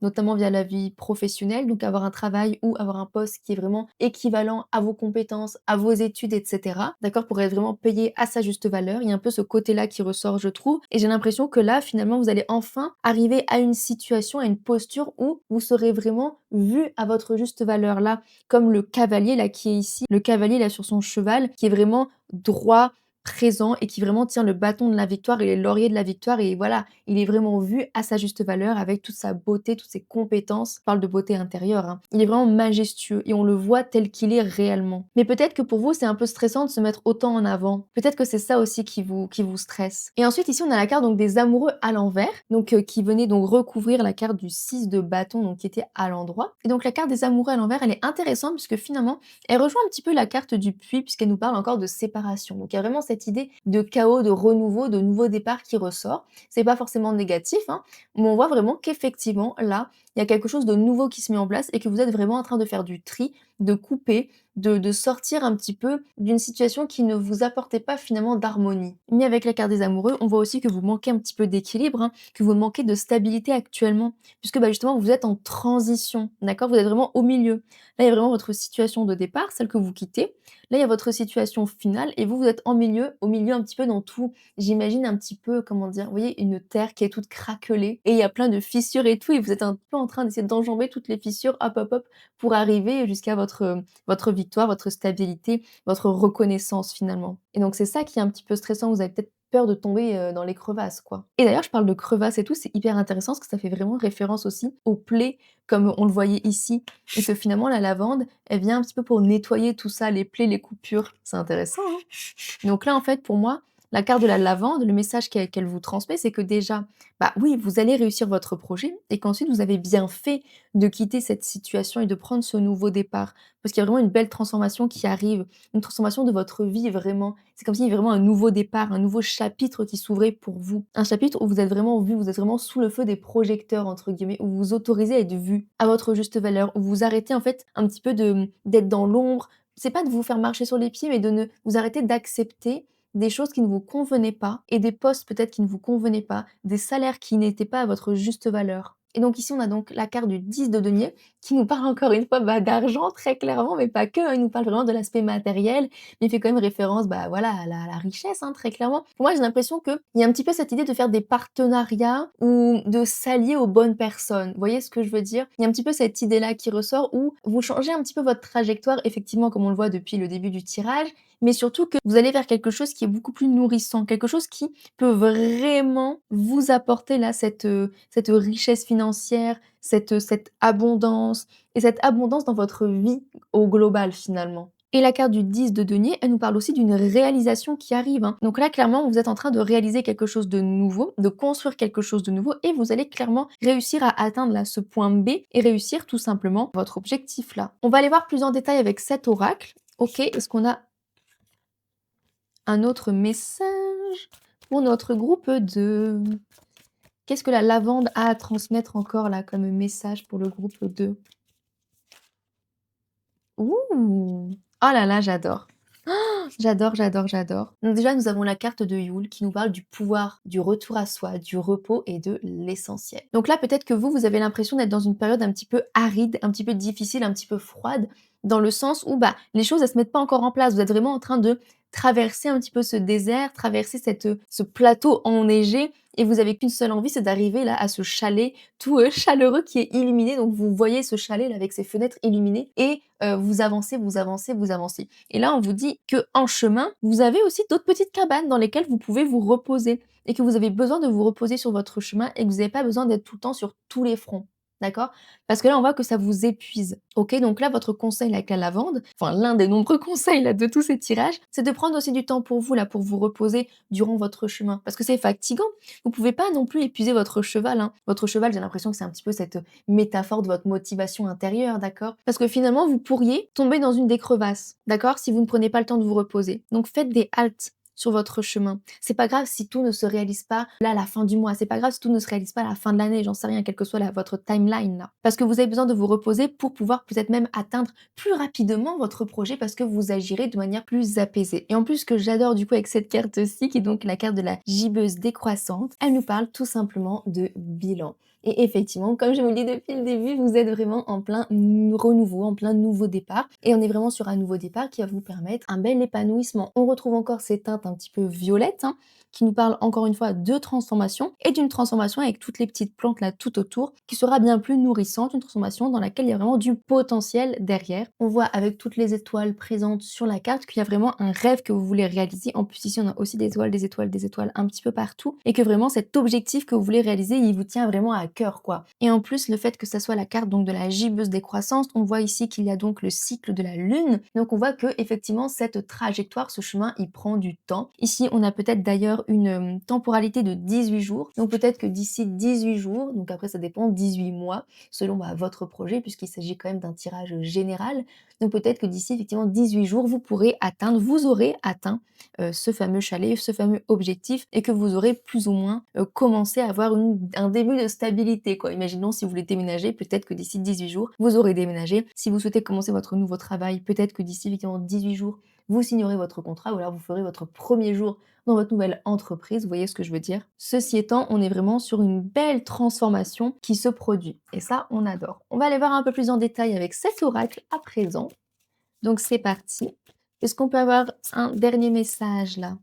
notamment via la vie professionnelle, donc avoir un travail ou avoir un poste qui est vraiment équivalent à vos compétences, à vos études, etc. D'accord? Pour être vraiment payé à sa juste valeur. Il y a un peu ce côté-là qui ressort, je trouve. Et j'ai l'impression que là, finalement, vous allez enfin arriver à une situation, à une posture où vous serez vraiment vu à votre juste valeur. Là, comme le cavalier là qui est ici, le cavalier là sur son cheval, qui est vraiment droit, présent et qui vraiment tient le bâton de la victoire et les lauriers de la victoire et voilà, il est vraiment vu à sa juste valeur avec toute sa beauté, toutes ses compétences. On parle de beauté intérieure, hein. Il est vraiment majestueux et on le voit tel qu'il est réellement. Mais peut-être que pour vous, c'est un peu stressant de se mettre autant en avant. Peut-être que c'est ça aussi qui vous stresse. Et ensuite, ici, on a la carte donc des amoureux à l'envers, donc qui venait donc recouvrir la carte du 6 de bâton, donc qui était à l'endroit. Et donc la carte des amoureux à l'envers, elle est intéressante puisque finalement, elle rejoint un petit peu la carte du puits puisqu'elle nous parle encore de séparation. Donc il y a vraiment cette idée de chaos, de renouveau, de nouveau départ qui ressort. C'est pas forcément négatif, hein, mais on voit vraiment qu'effectivement, là, il y a quelque chose de nouveau qui se met en place et que vous êtes vraiment en train de faire du tri, de couper, de sortir un petit peu d'une situation qui ne vous apportait pas finalement d'harmonie. Mais avec la carte des amoureux, on voit aussi que vous manquez un petit peu d'équilibre, hein, que vous manquez de stabilité actuellement, puisque bah, justement vous êtes en transition, d'accord? Vous êtes vraiment au milieu. Là, il y a vraiment votre situation de départ, celle que vous quittez. Là, il y a votre situation finale et vous, vous êtes en milieu, au milieu un petit peu dans tout. J'imagine un petit peu, comment dire, vous voyez, une terre qui est toute craquelée et il y a plein de fissures et tout et vous êtes un peu en train d'essayer d'enjamber toutes les fissures, hop, hop, hop, pour arriver jusqu'à votre victoire, votre stabilité, votre reconnaissance finalement. Et donc c'est ça qui est un petit peu stressant, vous avez peut-être peur de tomber, dans les crevasses, quoi. Et d'ailleurs, je parle de crevasses et tout, c'est hyper intéressant parce que ça fait vraiment référence aussi aux plaies comme on le voyait ici et que finalement la lavande, elle vient un petit peu pour nettoyer tout ça, les plaies, les coupures. C'est intéressant, hein? Donc là, en fait, pour moi, la carte de la lavande, le message qu'elle vous transmet, c'est que déjà, bah oui, vous allez réussir votre projet et qu'ensuite vous avez bien fait de quitter cette situation et de prendre ce nouveau départ. Parce qu'il y a vraiment une belle transformation qui arrive, une transformation de votre vie vraiment. C'est comme s'il y avait vraiment un nouveau départ, un nouveau chapitre qui s'ouvrait pour vous. Un chapitre où vous êtes vraiment vu, vous êtes vraiment sous le feu des projecteurs, entre guillemets, où vous vous autorisez à être vu à votre juste valeur, où vous arrêtez en fait un petit peu d'être dans l'ombre. C'est pas de vous faire marcher sur les pieds, mais de ne vous arrêter d'accepter des choses qui ne vous convenaient pas et des postes peut-être qui ne vous convenaient pas, des salaires qui n'étaient pas à votre juste valeur. Et donc ici, on a donc la carte du 10 de denier qui nous parle encore une fois bah, d'argent très clairement, mais pas que, hein, il nous parle vraiment de l'aspect matériel, mais il fait quand même référence bah, voilà, à la richesse, hein, très clairement. Pour moi, j'ai l'impression qu'il y a un petit peu cette idée de faire des partenariats ou de s'allier aux bonnes personnes. Vous voyez ce que je veux dire? Il y a un petit peu cette idée-là qui ressort où vous changez un petit peu votre trajectoire, effectivement, comme on le voit depuis le début du tirage, mais surtout que vous allez vers quelque chose qui est beaucoup plus nourrissant, quelque chose qui peut vraiment vous apporter là cette richesse financière, cette abondance et cette abondance dans votre vie au global finalement. Et la carte du 10 de denier, elle nous parle aussi d'une réalisation qui arrive, hein. Donc là, clairement, vous êtes en train de réaliser quelque chose de nouveau, de construire quelque chose de nouveau et vous allez clairement réussir à atteindre là, ce point B et réussir tout simplement votre objectif là. On va aller voir plus en détail avec cet oracle. Ok, est-ce qu'on a un autre message pour notre groupe 2? Qu'est-ce que la lavande a à transmettre encore là comme message pour le groupe 2? Ouh! Oh là là, j'adore. J'adore, j'adore, j'adore. Donc déjà, nous avons la carte de Yule qui nous parle du pouvoir, du retour à soi, du repos et de l'essentiel. Donc là, peut-être que vous avez l'impression d'être dans une période un petit peu aride, un petit peu difficile, un petit peu froide, dans le sens où bah, les choses, elles se mettent pas encore en place. Vous êtes vraiment en train de traverser un petit peu ce désert, traverser ce plateau enneigé, et vous avez qu'une seule envie, c'est d'arriver là à ce chalet tout chaleureux qui est illuminé. Donc vous voyez ce chalet là avec ses fenêtres illuminées et vous avancez, vous avancez, vous avancez. Et là, on vous dit que en chemin, vous avez aussi d'autres petites cabanes dans lesquelles vous pouvez vous reposer et que vous avez besoin de vous reposer sur votre chemin et que vous n'avez pas besoin d'être tout le temps sur tous les fronts. D'accord? Parce que là, on voit que ça vous épuise. Ok? Donc là, votre conseil avec la lavande, enfin l'un des nombreux conseils là, de tous ces tirages, c'est de prendre aussi du temps pour vous là, pour vous reposer durant votre chemin. Parce que c'est fatigant. Vous pouvez pas non plus épuiser votre cheval, hein. Votre cheval, j'ai l'impression que c'est un petit peu cette métaphore de votre motivation intérieure, d'accord? Parce que finalement, vous pourriez tomber dans une des crevasses, d'accord? Si vous ne prenez pas le temps de vous reposer. Donc faites des haltes sur votre chemin. C'est pas grave si tout ne se réalise pas là à la fin du mois. C'est pas grave si tout ne se réalise pas à la fin de l'année. J'en sais rien, quelle que soit votre timeline là. Parce que vous avez besoin de vous reposer pour pouvoir peut-être même atteindre plus rapidement votre projet parce que vous agirez de manière plus apaisée. Et en plus, ce que j'adore du coup avec cette carte-ci, qui est donc la carte de la gibbeuse décroissante, elle nous parle tout simplement de bilan. Et effectivement, comme je vous le dis depuis le début, vous êtes vraiment en plein renouveau, en plein nouveau départ. Et on est vraiment sur un nouveau départ qui va vous permettre un bel épanouissement. On retrouve encore ces teintes un petit peu violettes, hein, qui nous parlent encore une fois de transformation et d'une transformation avec toutes les petites plantes là tout autour qui sera bien plus nourrissante, une transformation dans laquelle il y a vraiment du potentiel derrière. On voit avec toutes les étoiles présentes sur la carte qu'il y a vraiment un rêve que vous voulez réaliser. En plus ici on a aussi des étoiles, des étoiles, des étoiles un petit peu partout et que vraiment cet objectif que vous voulez réaliser, il vous tient vraiment à cœur quoi. Et en plus le fait que ça soit la carte donc de la gibbeuse décroissance, on voit ici qu'il y a donc le cycle de la lune. Donc on voit que effectivement cette trajectoire, ce chemin, il prend du temps. Ici on a peut-être d'ailleurs une temporalité de 18 jours. Donc peut-être que d'ici 18 jours, donc après ça dépend, 18 mois, selon bah, votre projet, puisqu'il s'agit quand même d'un tirage général. Donc peut-être que d'ici effectivement 18 jours, vous pourrez atteindre, vous aurez atteint ce fameux chalet, ce fameux objectif, et que vous aurez plus ou moins commencé à avoir un début de stabilité, quoi. Imaginons si vous voulez déménager, peut-être que d'ici 18 jours, vous aurez déménagé. Si vous souhaitez commencer votre nouveau travail, peut-être que d'ici effectivement 18 jours, vous signerez votre contrat ou alors vous ferez votre premier jour dans votre nouvelle entreprise, vous voyez ce que je veux dire? Ceci étant, on est vraiment sur une belle transformation qui se produit et ça, on adore. On va aller voir un peu plus en détail avec cet oracle à présent. Donc c'est parti. Est-ce qu'on peut avoir un dernier message là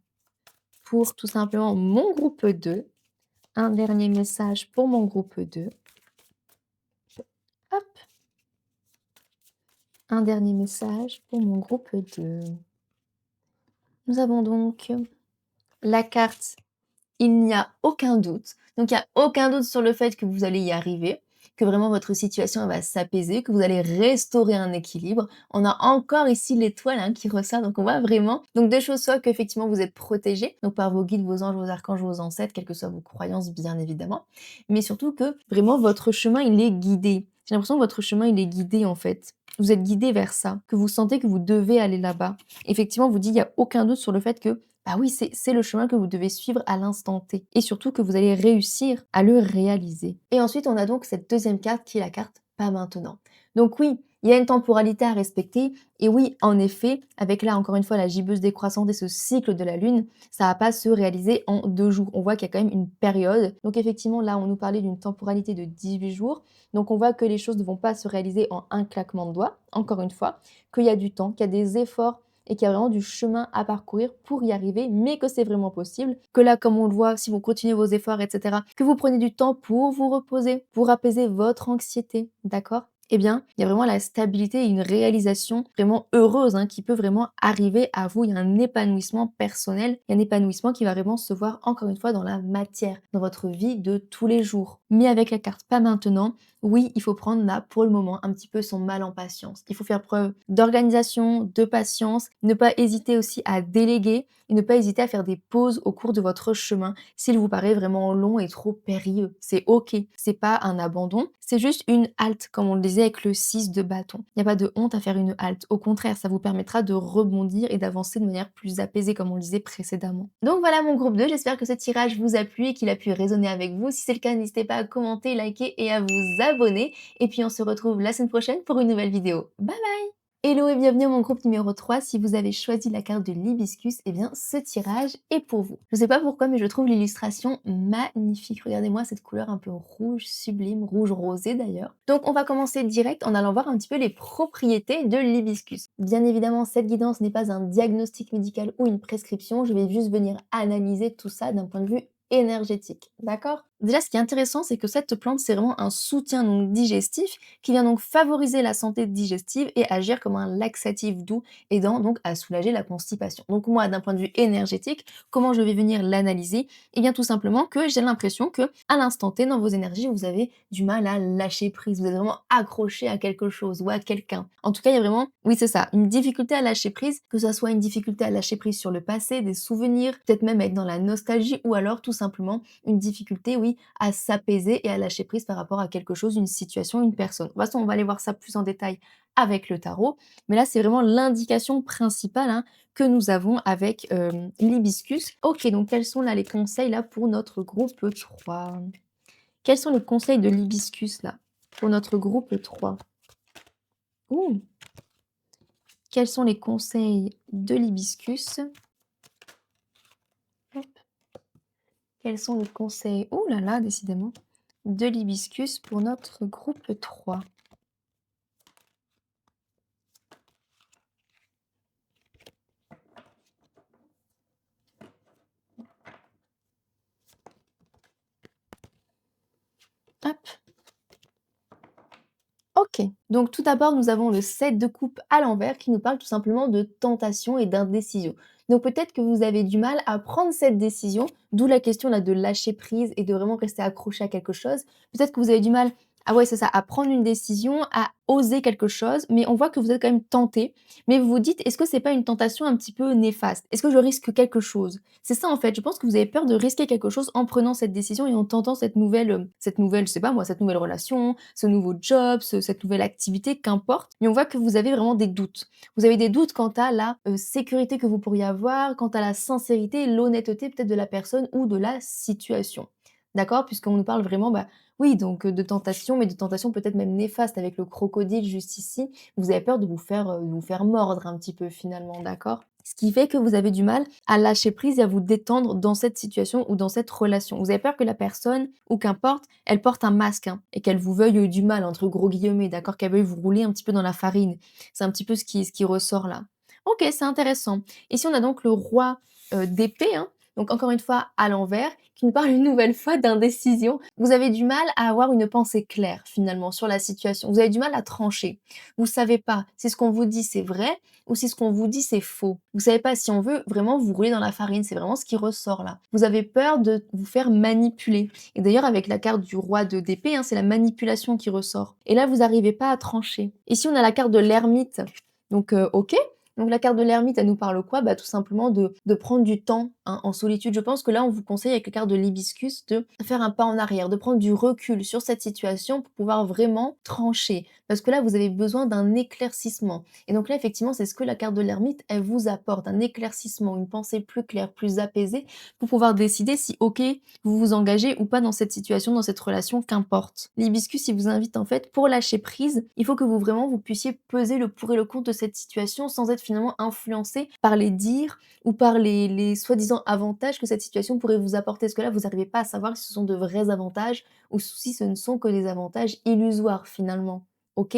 pour tout simplement mon groupe 2? Un dernier message pour mon groupe 2. Hop, un dernier message pour mon groupe 2. Nous avons donc la carte il n'y a aucun doute. Donc il n'y a aucun doute sur le fait que vous allez y arriver, que vraiment votre situation elle va s'apaiser, que vous allez restaurer un équilibre. On a encore ici l'étoile hein, qui ressort, donc on voit vraiment. Donc deux choses, soit qu'effectivement vous êtes protégé, donc par vos guides, vos anges, vos archanges, vos ancêtres, quelles que soient vos croyances bien évidemment, mais surtout que vraiment votre chemin il est guidé. J'ai l'impression que votre chemin il est guidé en fait. Vous êtes guidé vers ça, que vous sentez que vous devez aller là-bas. Effectivement, vous dit il n'y a aucun doute sur le fait que bah oui, c'est le chemin que vous devez suivre à l'instant T et surtout que vous allez réussir à le réaliser. Et ensuite, on a donc cette deuxième carte qui est la carte pas maintenant. Donc oui, il y a une temporalité à respecter et oui, en effet, avec là encore une fois la gibbeuse décroissante et ce cycle de la lune, ça va pas se réaliser en 2 jours. On voit qu'il y a quand même une période. Donc effectivement, là, on nous parlait d'une temporalité de 18 jours. Donc on voit que les choses ne vont pas se réaliser en un claquement de doigts, encore une fois, qu'il y a du temps, qu'il y a des efforts et qu'il y a vraiment du chemin à parcourir pour y arriver, mais que c'est vraiment possible. Que là, comme on le voit, si vous continuez vos efforts, etc., que vous prenez du temps pour vous reposer, pour apaiser votre anxiété, d'accord? Eh bien, il y a vraiment la stabilité et une réalisation vraiment heureuse hein, qui peut vraiment arriver à vous. Il y a un épanouissement personnel, il y a un épanouissement qui va vraiment se voir encore une fois dans la matière, dans votre vie de tous les jours. Mais avec la carte pas maintenant, oui, il faut prendre là, pour le moment, un petit peu son mal en patience. Il faut faire preuve d'organisation, de patience, ne pas hésiter aussi à déléguer et ne pas hésiter à faire des pauses au cours de votre chemin s'il vous paraît vraiment long et trop périlleux. C'est OK, c'est pas un abandon, c'est juste une halte, comme on le disait avec le 6 de bâton. Il n'y a pas de honte à faire une halte. Au contraire, ça vous permettra de rebondir et d'avancer de manière plus apaisée, comme on le disait précédemment. Donc voilà mon groupe 2, j'espère que ce tirage vous a plu et qu'il a pu résonner avec vous. Si c'est le cas, n'hésitez pas à commenter, liker et à vous abonner. Et puis on se retrouve la semaine prochaine pour une nouvelle vidéo. Bye bye! Hello et bienvenue à mon groupe numéro 3. Si vous avez choisi la carte de l'hibiscus, eh bien ce tirage est pour vous. Je ne sais pas pourquoi, mais je trouve l'illustration magnifique. Regardez-moi cette couleur un peu rouge, sublime, rouge rosé d'ailleurs. Donc on va commencer direct en allant voir un petit peu les propriétés de l'hibiscus. Bien évidemment, cette guidance n'est pas un diagnostic médical ou une prescription. Je vais juste venir analyser tout ça d'un point de vue énergétique, d'accord? Déjà, ce qui est intéressant, c'est que cette plante, c'est vraiment un soutien donc digestif qui vient donc favoriser la santé digestive et agir comme un laxatif doux, aidant donc à soulager la constipation. Donc moi, d'un point de vue énergétique, comment je vais venir l'analyser? Eh bien tout simplement que j'ai l'impression que à l'instant T, dans vos énergies, vous avez du mal à lâcher prise, vous êtes vraiment accroché à quelque chose ou à quelqu'un. En tout cas, il y a vraiment, oui c'est ça, une difficulté à lâcher prise, que ça soit une difficulté à lâcher prise sur le passé, des souvenirs, peut-être même être dans la nostalgie ou alors tout simplement une difficulté, oui, à s'apaiser et à lâcher prise par rapport à quelque chose, une situation, une personne. De toute façon, on va aller voir ça plus en détail avec le tarot, mais là, c'est vraiment l'indication principale hein, que nous avons avec l'hibiscus. Ok, donc quels sont là les conseils là pour notre groupe 3? Quels sont les conseils de l'hibiscus là pour notre groupe 3? Ouh, quels sont les conseils de l'hibiscus? Hop. Quels sont les conseils, ouh là là, décidément, de l'hibiscus pour notre groupe 3? Hop. OK. Donc tout d'abord, nous avons le 7 de coupe à l'envers qui nous parle tout simplement de tentation et d'indécision. Donc peut-être que vous avez du mal à prendre cette décision, d'où la question là de lâcher prise et de vraiment rester accroché à quelque chose. Peut-être que vous avez du mal, ah ouais, c'est ça, à prendre une décision, à oser quelque chose, mais on voit que vous êtes quand même tenté. Mais vous vous dites, est-ce que c'est pas une tentation un petit peu néfaste? Est-ce que je risque quelque chose? C'est ça en fait. Je pense que vous avez peur de risquer quelque chose en prenant cette décision et en tentant cette nouvelle, je sais pas moi, cette nouvelle relation, ce nouveau job, cette nouvelle activité, qu'importe. Mais on voit que vous avez vraiment des doutes. Vous avez des doutes quant à la sécurité que vous pourriez avoir, quant à la sincérité, l'honnêteté peut-être de la personne ou de la situation. D'accord? Puisqu'on nous parle vraiment, bah, oui, donc de tentation, mais de tentation peut-être même néfaste avec le crocodile juste ici. Vous avez peur de vous faire mordre un petit peu finalement, d'accord? Ce qui fait que vous avez du mal à lâcher prise et à vous détendre dans cette situation ou dans cette relation. Vous avez peur que la personne, ou qu'importe, elle porte un masque hein, et qu'elle vous veuille du mal, entre gros guillemets, d'accord? Qu'elle veuille vous rouler un petit peu dans la farine. C'est un petit peu ce qui ressort là. Ok, c'est intéressant. Ici, on a donc le roi d'épée, hein, donc encore une fois à l'envers, qui nous parle une nouvelle fois d'indécision. Vous avez du mal à avoir une pensée claire finalement sur la situation. Vous avez du mal à trancher. Vous savez pas si ce qu'on vous dit c'est vrai ou si ce qu'on vous dit c'est faux. Vous savez pas si on veut vraiment vous rouler dans la farine, c'est vraiment ce qui ressort là. Vous avez peur de vous faire manipuler. Et d'ailleurs avec la carte du roi de d'épée, hein, c'est la manipulation qui ressort. Et là vous n'arrivez pas à trancher. Ici on a la carte de l'ermite. Donc ok, donc la carte de l'ermite, elle nous parle quoi? Bah, tout simplement de prendre du temps, hein, en solitude. Je pense que là, on vous conseille avec la carte de l'hibiscus de faire un pas en arrière, de prendre du recul sur cette situation pour pouvoir vraiment trancher. Parce que là, vous avez besoin d'un éclaircissement. Et donc là, effectivement, c'est ce que la carte de l'ermite, elle vous apporte, un éclaircissement, une pensée plus claire, plus apaisée, pour pouvoir décider si, ok, vous vous engagez ou pas dans cette situation, dans cette relation, qu'importe. L'hibiscus, il vous invite en fait, pour lâcher prise, il faut que vous vraiment vous puissiez peser le pour et le contre de cette situation sans être finalement influencé par les dires ou par les soi-disant avantages que cette situation pourrait vous apporter. Parce que là, vous n'arrivez pas à savoir si ce sont de vrais avantages ou si ce ne sont que des avantages illusoires finalement. Ok?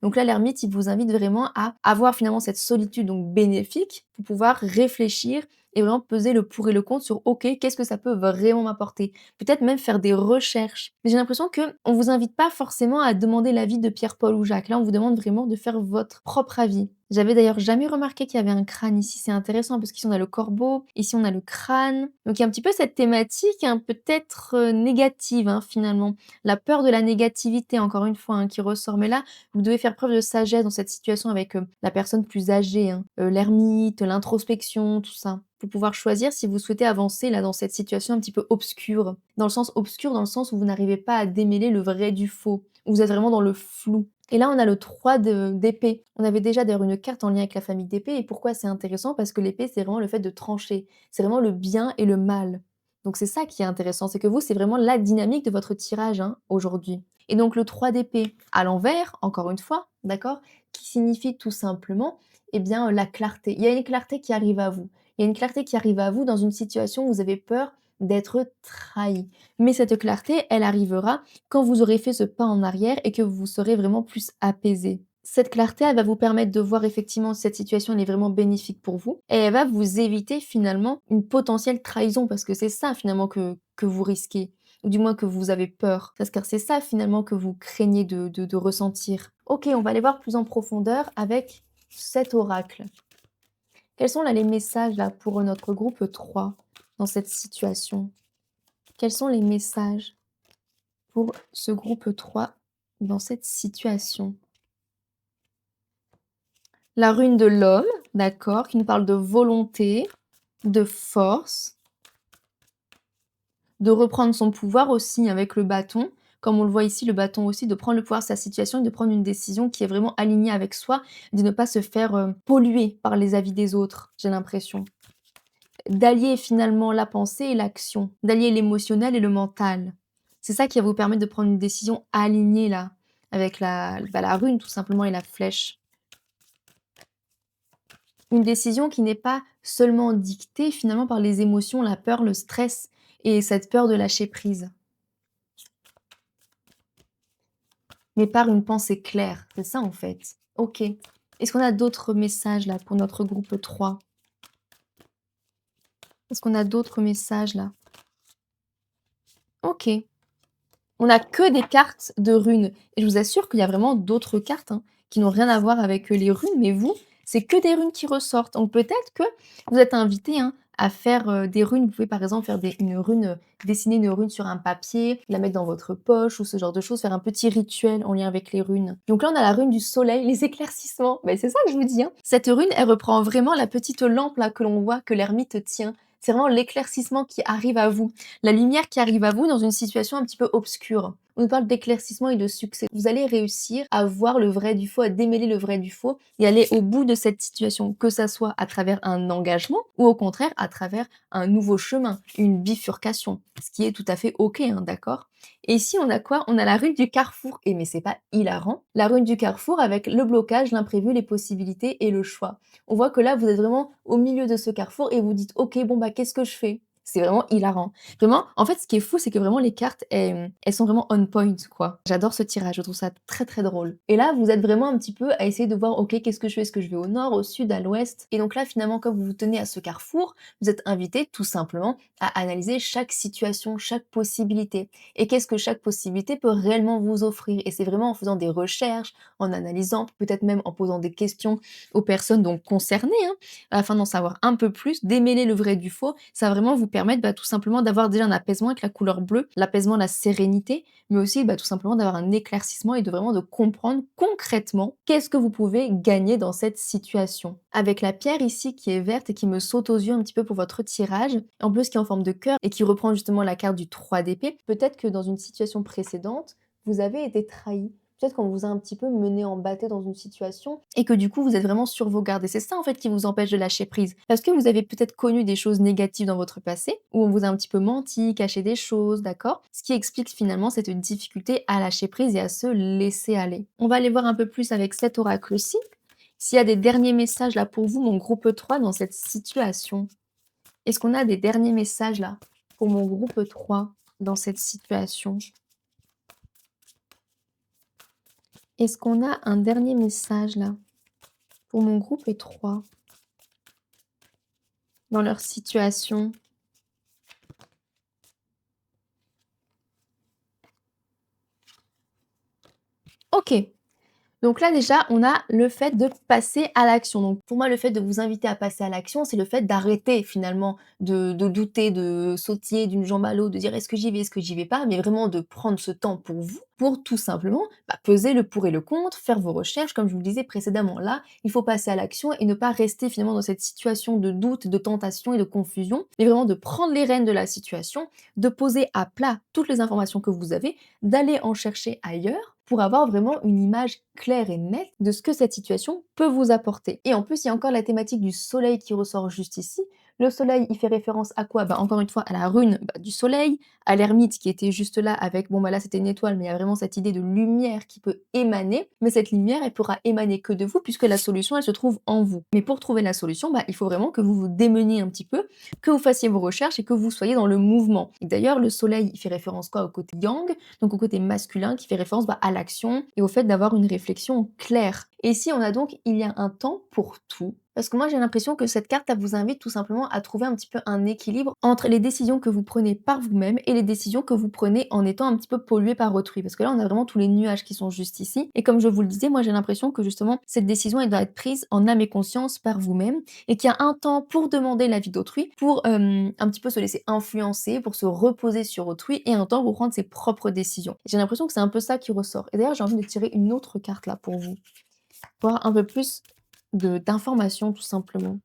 Donc là, l'ermite, il vous invite vraiment à avoir finalement cette solitude donc bénéfique pour pouvoir réfléchir et vraiment peser le pour et le contre sur: «OK, qu'est-ce que ça peut vraiment m'apporter?» Peut-être même faire des recherches. Mais j'ai l'impression qu'on vous invite pas forcément à demander l'avis de Pierre, Paul ou Jacques. Là, on vous demande vraiment de faire votre propre avis. J'avais d'ailleurs jamais remarqué qu'il y avait un crâne ici, c'est intéressant parce qu'ici on a le corbeau, ici on a le crâne. Donc il y a un petit peu cette thématique, hein, peut-être, négative, hein, finalement. La peur de la négativité encore une fois, hein, qui ressort. Mais là, vous devez faire preuve de sagesse dans cette situation avec, la personne plus âgée, hein, l'ermite, l'introspection, tout ça. Pour pouvoir choisir si vous souhaitez avancer là dans cette situation un petit peu obscure. Dans le sens obscur, dans le sens où vous n'arrivez pas à démêler le vrai du faux. Vous êtes vraiment dans le flou. Et là, on a le 3 d'épée. On avait déjà d'ailleurs une carte en lien avec la famille d'épée et pourquoi c'est intéressant? Parce que l'épée, c'est vraiment le fait de trancher. C'est vraiment le bien et le mal. Donc c'est ça qui est intéressant, c'est que vous, c'est vraiment la dynamique de votre tirage, hein, aujourd'hui. Et donc le 3 d'épée à l'envers, encore une fois, d'accord? Qui signifie tout simplement, eh bien, la clarté. Il y a une clarté qui arrive à vous. Il y a une clarté qui arrive à vous dans une situation où vous avez peur d'être trahi. Mais cette clarté, elle arrivera quand vous aurez fait ce pas en arrière et que vous serez vraiment plus apaisé. Cette clarté, elle va vous permettre de voir effectivement si cette situation elle est vraiment bénéfique pour vous et elle va vous éviter finalement une potentielle trahison parce que c'est ça finalement que vous risquez ou du moins que vous avez peur. Parce que c'est ça finalement que vous craignez de ressentir. Ok, on va aller voir plus en profondeur avec cet oracle. Quels sont là les messages là pour notre groupe 3 dans cette situation? Quels sont les messages pour ce groupe 3 dans cette situation? La rune de l'homme, d'accord, qui nous parle de volonté, de force, de reprendre son pouvoir aussi avec le bâton. Comme on le voit ici, le bâton aussi, de prendre le pouvoir de sa situation et de prendre une décision qui est vraiment alignée avec soi, de ne pas se faire polluer par les avis des autres, j'ai l'impression. D'allier finalement la pensée et l'action, d'allier l'émotionnel et le mental. C'est ça qui va vous permettre de prendre une décision alignée là, avec la rune tout simplement et la flèche. Une décision qui n'est pas seulement dictée finalement par les émotions, la peur, le stress et cette peur de lâcher prise, mais par une pensée claire. C'est ça en fait. OK. Est-ce qu'on a d'autres messages là pour notre groupe 3? Est-ce qu'on a d'autres messages là? OK. On a que des cartes de runes et je vous assure qu'il y a vraiment d'autres cartes, hein, qui n'ont rien à voir avec, les runes, mais vous, c'est que des runes qui ressortent. Donc peut-être que vous êtes invité, hein, à faire, des runes. Vous pouvez par exemple faire une rune, dessiner une rune sur un papier, la mettre dans votre poche ou ce genre de choses, faire un petit rituel en lien avec les runes. Donc là, on a la rune du soleil, les éclaircissements. Mais c'est ça que je vous dis, hein. Cette rune, elle reprend vraiment la petite lampe là que l'on voit, que l'ermite tient. C'est vraiment l'éclaircissement qui arrive à vous. La lumière qui arrive à vous dans une situation un petit peu obscure. On nous parle d'éclaircissement et de succès. Vous allez réussir à voir le vrai du faux, à démêler le vrai du faux et aller au bout de cette situation, que ça soit à travers un engagement ou au contraire à travers un nouveau chemin, une bifurcation, ce qui est tout à fait ok, hein, d'accord? Et ici, on a quoi? On a la rune du carrefour. Et mais c'est pas hilarant. La rune du carrefour avec le blocage, l'imprévu, les possibilités et le choix. On voit que là, vous êtes vraiment au milieu de ce carrefour et vous dites: «OK, bon, bah, qu'est-ce que je fais?» C'est vraiment hilarant. Vraiment, en fait, ce qui est fou, c'est que vraiment les cartes, elles sont vraiment on point, quoi. J'adore ce tirage, je trouve ça très, très drôle. Et là, vous êtes vraiment un petit peu à essayer de voir: «OK, qu'est-ce que je fais? Est-ce que je vais au nord, au sud, à l'ouest?» Et donc là, finalement, comme vous vous tenez à ce carrefour, vous êtes invité tout simplement à analyser chaque situation, chaque possibilité. Et qu'est-ce que chaque possibilité peut réellement vous offrir? Et c'est vraiment en faisant des recherches, en analysant, peut-être même en posant des questions aux personnes donc concernées, hein, afin d'en savoir un peu plus, démêler le vrai du faux. Ça va vraiment vous permettre, bah, tout simplement d'avoir déjà un apaisement avec la couleur bleue, l'apaisement, la sérénité, mais aussi, bah, tout simplement d'avoir un éclaircissement et de vraiment de comprendre concrètement qu'est-ce que vous pouvez gagner dans cette situation. Avec la pierre ici qui est verte et qui me saute aux yeux un petit peu pour votre tirage, en plus qui est en forme de cœur et qui reprend justement la carte du 3 d'épée, peut-être que dans une situation précédente, vous avez été trahi. Peut-être qu'on vous a un petit peu mené en bâtée dans une situation et que du coup vous êtes vraiment sur vos gardes et c'est ça en fait qui vous empêche de lâcher prise. Parce que vous avez peut-être connu des choses négatives dans votre passé, où on vous a un petit peu menti, caché des choses, d'accord? Ce qui explique finalement cette difficulté à lâcher prise et à se laisser aller. On va aller voir un peu plus avec cet oracle-ci. S'il y a des derniers messages là pour vous, mon groupe 3 dans cette situation. Est-ce qu'on a des derniers messages là pour mon groupe 3 dans cette situation? Est-ce qu'on a un dernier message là pour mon groupe 3 dans leur situation. OK. Donc là, déjà, on a le fait de passer à l'action. Donc pour moi, le fait de vous inviter à passer à l'action, c'est le fait d'arrêter finalement de douter, de sautiller d'une jambe à l'autre, de dire: «Est-ce que j'y vais? Est-ce que j'y vais pas?» mais vraiment de prendre ce temps pour vous, pour tout simplement, peser le pour et le contre, faire vos recherches comme je vous le disais précédemment. Là, il faut passer à l'action et ne pas rester finalement dans cette situation de doute, de tentation et de confusion, mais vraiment de prendre les rênes de la situation, de poser à plat toutes les informations que vous avez, d'aller en chercher ailleurs pour avoir vraiment une image claire et nette de ce que cette situation peut vous apporter. Et en plus, il y a encore la thématique du soleil qui ressort juste ici. Le soleil, il fait référence à quoi? Encore une fois, à la rune du soleil, à l'ermite qui était juste là avec, bon, là, c'était une étoile, mais il y a vraiment cette idée de lumière qui peut émaner. Mais cette lumière, elle pourra émaner que de vous, puisque la solution, elle se trouve en vous. Mais pour trouver la solution, il faut vraiment que vous vous démeniez un petit peu, que vous fassiez vos recherches et que vous soyez dans le mouvement. Et d'ailleurs, le soleil, il fait référence quoi? Au côté yang, donc au côté masculin qui fait référence à l'action et au fait d'avoir une réflexion claire. Et ici, on a donc il y a un temps pour tout. Parce que moi, j'ai l'impression que cette carte, elle vous invite tout simplement à trouver un petit peu un équilibre entre les décisions que vous prenez par vous-même et les décisions que vous prenez en étant un petit peu pollué par autrui. Parce que là, on a vraiment tous les nuages qui sont juste ici. Et comme je vous le disais, moi, j'ai l'impression que justement, cette décision, elle doit être prise en âme et conscience par vous-même et qu'il y a un temps pour demander l'avis d'autrui, pour un petit peu se laisser influencer, pour se reposer sur autrui et un temps pour prendre ses propres décisions. J'ai l'impression que c'est un peu ça qui ressort. Et d'ailleurs, j'ai envie de tirer une autre carte là pour vous, pour avoir un peu plus d'informations tout simplement.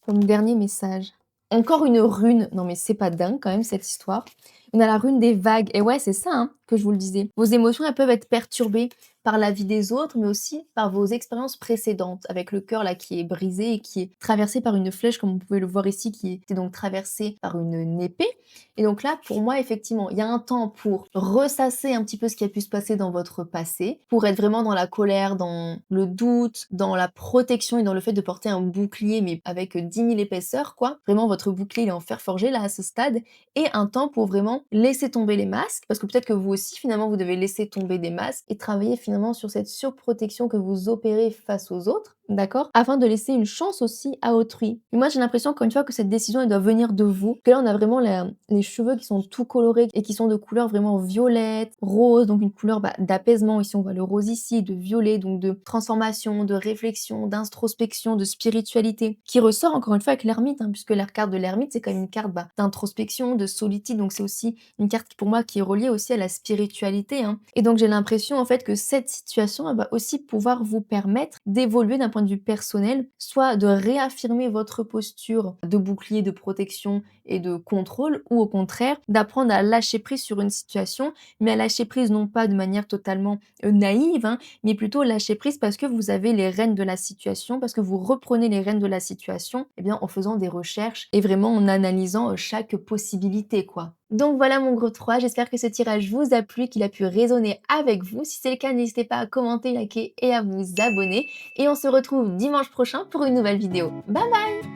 Comme dernier message. Encore une rune. Non mais c'est pas dingue quand même cette histoire. On a la rune des vagues. Et ouais, c'est ça hein, que je vous le disais. Vos émotions, elles peuvent être perturbées par la vie des autres, mais aussi par vos expériences précédentes, avec le cœur là qui est brisé et qui est traversé par une flèche, comme vous pouvez le voir ici, qui était donc traversée par une épée. Et donc là, pour moi, effectivement, il y a un temps pour ressasser un petit peu ce qui a pu se passer dans votre passé, pour être vraiment dans la colère, dans le doute, dans la protection et dans le fait de porter un bouclier, mais avec 10 000 épaisseurs, quoi. Vraiment, votre bouclier, il est en fer forgé, là, à ce stade. Et un temps pour vraiment laisser tomber les masques, parce que peut-être que vous aussi, finalement, vous devez laisser tomber des masques et travailler finalement sur cette surprotection que vous opérez face aux autres, d'accord? Afin de laisser une chance aussi à autrui. Et moi, j'ai l'impression, encore une fois, que cette décision, elle doit venir de vous. Que là, on a vraiment les cheveux qui sont tout colorés et qui sont de couleur vraiment violette, rose, donc une couleur d'apaisement. Ici, on voit le rose ici, de violet, donc de transformation, de réflexion, d'introspection, de spiritualité, qui ressort encore une fois avec l'ermite, hein, puisque la carte de l'ermite, c'est quand même une carte d'introspection, de solitude, donc c'est aussi une carte qui, pour moi, qui est reliée aussi à la spiritualité, hein. Et donc j'ai l'impression en fait que cette situation, elle va aussi pouvoir vous permettre d'évoluer d'un point de vue personnel, soit de réaffirmer votre posture de bouclier, de protection et de contrôle, ou au contraire d'apprendre à lâcher prise sur une situation, mais à lâcher prise non pas de manière totalement naïve, hein, mais plutôt lâcher prise parce que vous avez les rênes de la situation, parce que vous reprenez les rênes de la situation, eh bien en faisant des recherches et vraiment en analysant chaque possibilité, quoi. Donc voilà mon gros 3, j'espère que ce tirage vous a plu, qu'il a pu résonner avec vous. Si c'est le cas, n'hésitez pas à commenter, liker et à vous abonner. Et on se retrouve dimanche prochain pour une nouvelle vidéo. Bye bye!